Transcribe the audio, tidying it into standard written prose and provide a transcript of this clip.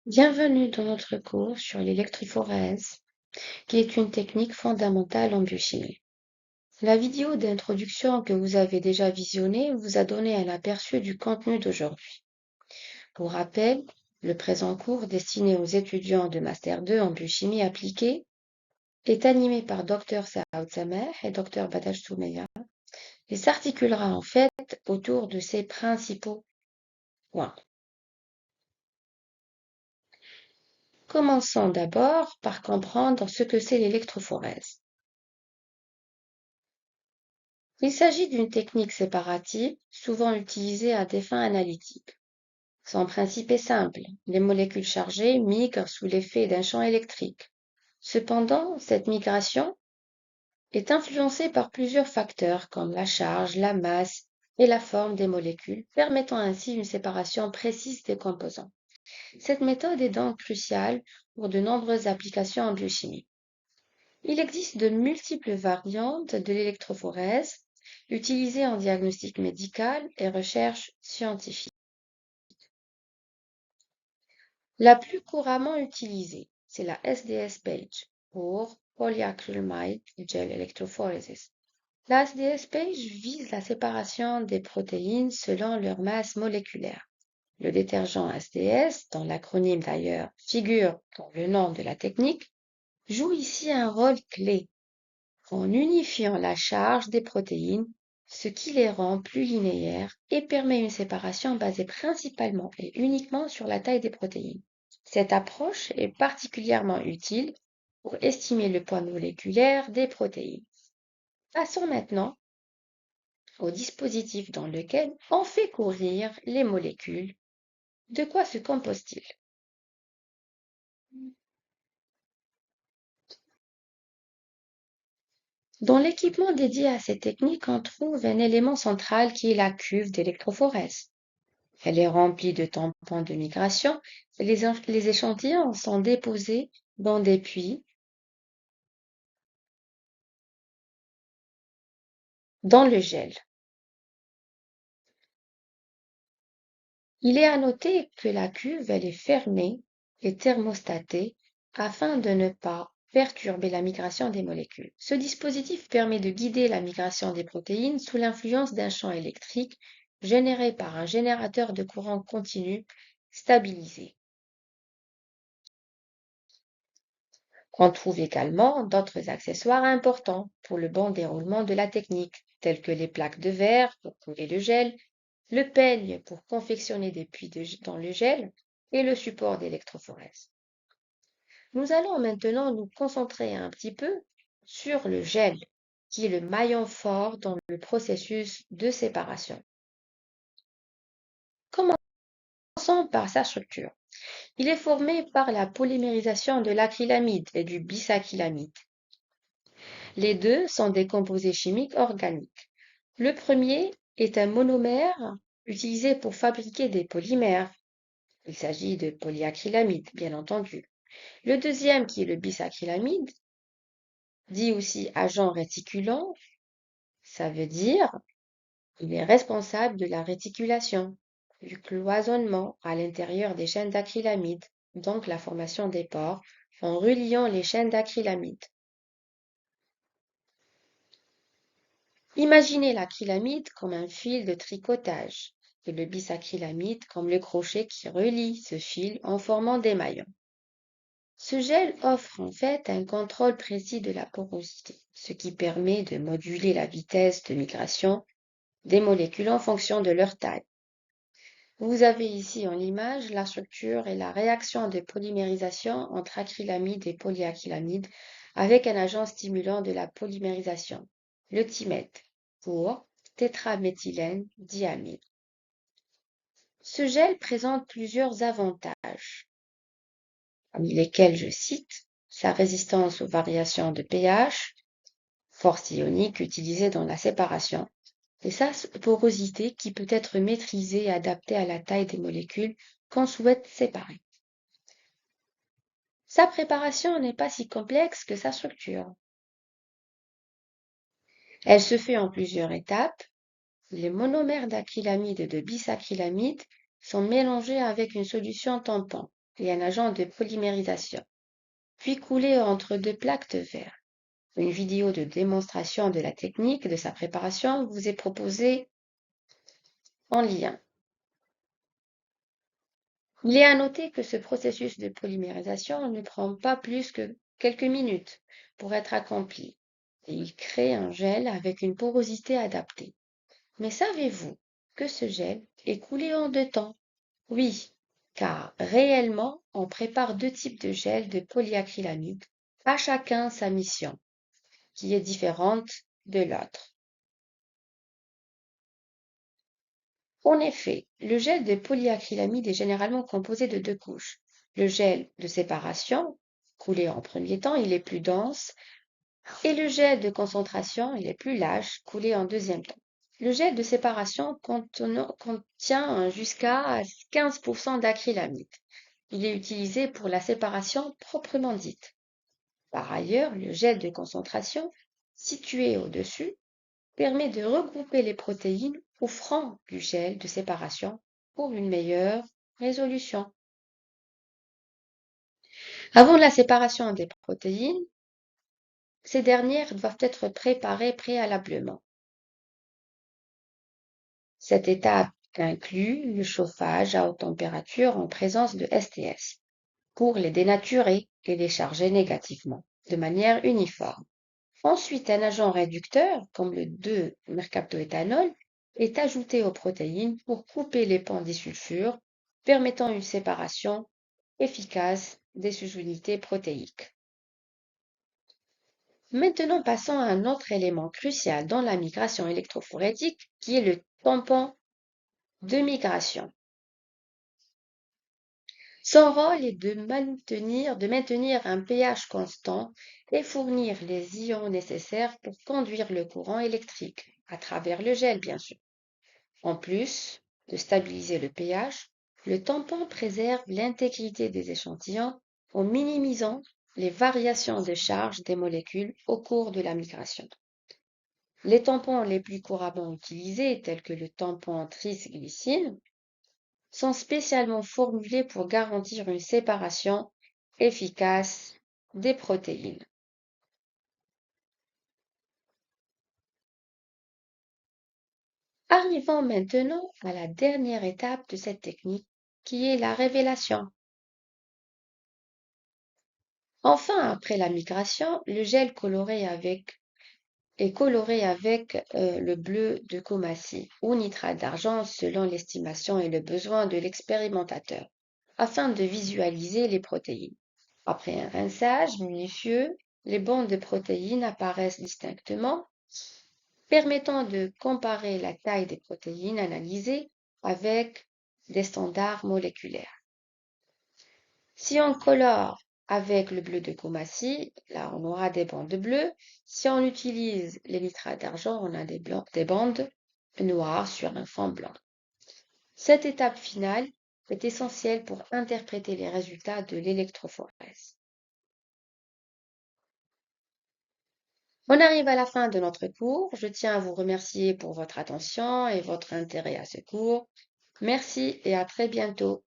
Bienvenue dans notre cours sur l'électrophorèse, qui est une technique fondamentale en biochimie. La vidéo d'introduction que vous avez déjà visionnée vous a donné un aperçu du contenu d'aujourd'hui. Pour rappel, le présent cours destiné aux étudiants de Master 2 en biochimie appliquée est animé par Dr Saoud Sameh et Dr Badash Soumeya et s'articulera en fait autour de ces principaux points. Commençons d'abord par comprendre ce que c'est l'électrophorèse. Il s'agit d'une technique séparative, souvent utilisée à des fins analytiques. Son principe est simple, les molécules chargées migrent sous l'effet d'un champ électrique. Cependant, cette migration est influencée par plusieurs facteurs comme la charge, la masse et la forme des molécules, permettant ainsi une séparation précise des composants. Cette méthode est donc cruciale pour de nombreuses applications en biochimie. Il existe de multiples variantes de l'électrophorèse, utilisées en diagnostic médical et recherche scientifique. La plus couramment utilisée, c'est la SDS-PAGE pour Polyacrylamide Gel Electrophoresis. La SDS-PAGE vise la séparation des protéines selon leur masse moléculaire. Le détergent SDS, dont l'acronyme d'ailleurs figure dans le nom de la technique, joue ici un rôle clé en unifiant la charge des protéines, ce qui les rend plus linéaires et permet une séparation basée principalement et uniquement sur la taille des protéines. Cette approche est particulièrement utile pour estimer le poids moléculaire des protéines. Passons maintenant au dispositif dans lequel on fait courir les molécules. De quoi se compose-t-il? Dans l'équipement dédié à cette technique, on trouve un élément central qui est la cuve d'électrophorèse. Elle est remplie de tampons de migration et les échantillons sont déposés dans des puits dans le gel. Il est à noter que la cuve elle est fermée et thermostatée afin de ne pas perturber la migration des molécules. Ce dispositif permet de guider la migration des protéines sous l'influence d'un champ électrique généré par un générateur de courant continu stabilisé. On trouve également d'autres accessoires importants pour le bon déroulement de la technique, tels que les plaques de verre pour couler le gel, le peigne pour confectionner des puits dans le gel et le support d'électrophorèse. Nous allons maintenant nous concentrer un petit peu sur le gel, qui est le maillon fort dans le processus de séparation. Commençons par sa structure. Il est formé par la polymérisation de l'acrylamide et du bisacrylamide. Les deux sont des composés chimiques organiques. Le premier est un monomère utilisé pour fabriquer des polymères. Il s'agit de polyacrylamide, bien entendu. Le deuxième, qui est le bisacrylamide, dit aussi agent réticulant, ça veut dire qu'il est responsable de la réticulation, du cloisonnement à l'intérieur des chaînes d'acrylamide, donc la formation des pores, en reliant les chaînes d'acrylamide. Imaginez l'acrylamide comme un fil de tricotage et le bisacrylamide comme le crochet qui relie ce fil en formant des maillons. Ce gel offre en fait un contrôle précis de la porosité, ce qui permet de moduler la vitesse de migration des molécules en fonction de leur taille. Vous avez ici en image la structure et la réaction de polymérisation entre acrylamide et polyacrylamide avec un agent stimulant de la polymérisation, le thymète, pour tétraméthylène diamine. Ce gel présente plusieurs avantages, parmi lesquels je cite sa résistance aux variations de pH, force ionique utilisée dans la séparation, et sa porosité qui peut être maîtrisée et adaptée à la taille des molécules qu'on souhaite séparer. Sa préparation n'est pas si complexe que sa structure. Elle se fait en plusieurs étapes. Les monomères d'acrylamide et de bisacrylamide sont mélangés avec une solution tampon. et un agent de polymérisation, puis couler entre deux plaques de verre. Une vidéo de démonstration de la technique de sa préparation vous est proposée en lien. Il est à noter que ce processus de polymérisation ne prend pas plus que quelques minutes pour être accompli et il crée un gel avec une porosité adaptée. Mais savez-vous que ce gel est coulé en deux temps? Oui, car réellement, on prépare deux types de gel de polyacrylamide, à chacun sa mission, qui est différente de l'autre. En effet, le gel de polyacrylamide est généralement composé de deux couches. Le gel de séparation, coulé en premier temps, il est plus dense, et le gel de concentration, il est plus lâche, coulé en deuxième temps. Le gel de séparation contient jusqu'à 15% d'acrylamide. Il est utilisé pour la séparation proprement dite. Par ailleurs, le gel de concentration, situé au-dessus, permet de regrouper les protéines au franc du gel de séparation pour une meilleure résolution. Avant la séparation des protéines, ces dernières doivent être préparées préalablement. Cette étape inclut le chauffage à haute température en présence de STS pour les dénaturer et les charger négativement de manière uniforme. Ensuite, un agent réducteur, comme le 2-mercaptoéthanol, est ajouté aux protéines pour couper les ponts disulfure, permettant une séparation efficace des sous-unités protéiques. Maintenant, passons à un autre élément crucial dans la migration électrophorétique, qui est le tampon de migration. Son rôle est de maintenir un pH constant et fournir les ions nécessaires pour conduire le courant électrique, à travers le gel bien sûr. En plus de stabiliser le pH, le tampon préserve l'intégrité des échantillons en minimisant les variations de charge des molécules au cours de la migration. Les tampons les plus couramment utilisés, tels que le tampon trisglycine, sont spécialement formulés pour garantir une séparation efficace des protéines. Arrivons maintenant à la dernière étape de cette technique, qui est la révélation. Enfin, après la migration, le gel est coloré avec le bleu de Comassi ou nitrate d'argent selon l'estimation et le besoin de l'expérimentateur, afin de visualiser les protéines. Après un rinçage minutieux, les bandes de protéines apparaissent distinctement, permettant de comparer la taille des protéines analysées avec des standards moléculaires. Si on colore avec le bleu de Comassi, là on aura des bandes bleues. Si on utilise les nitrates d'argent, on a des bandes noires sur un fond blanc. Cette étape finale est essentielle pour interpréter les résultats de l'électrophorèse. On arrive à la fin de notre cours. Je tiens à vous remercier pour votre attention et votre intérêt à ce cours. Merci et à très bientôt.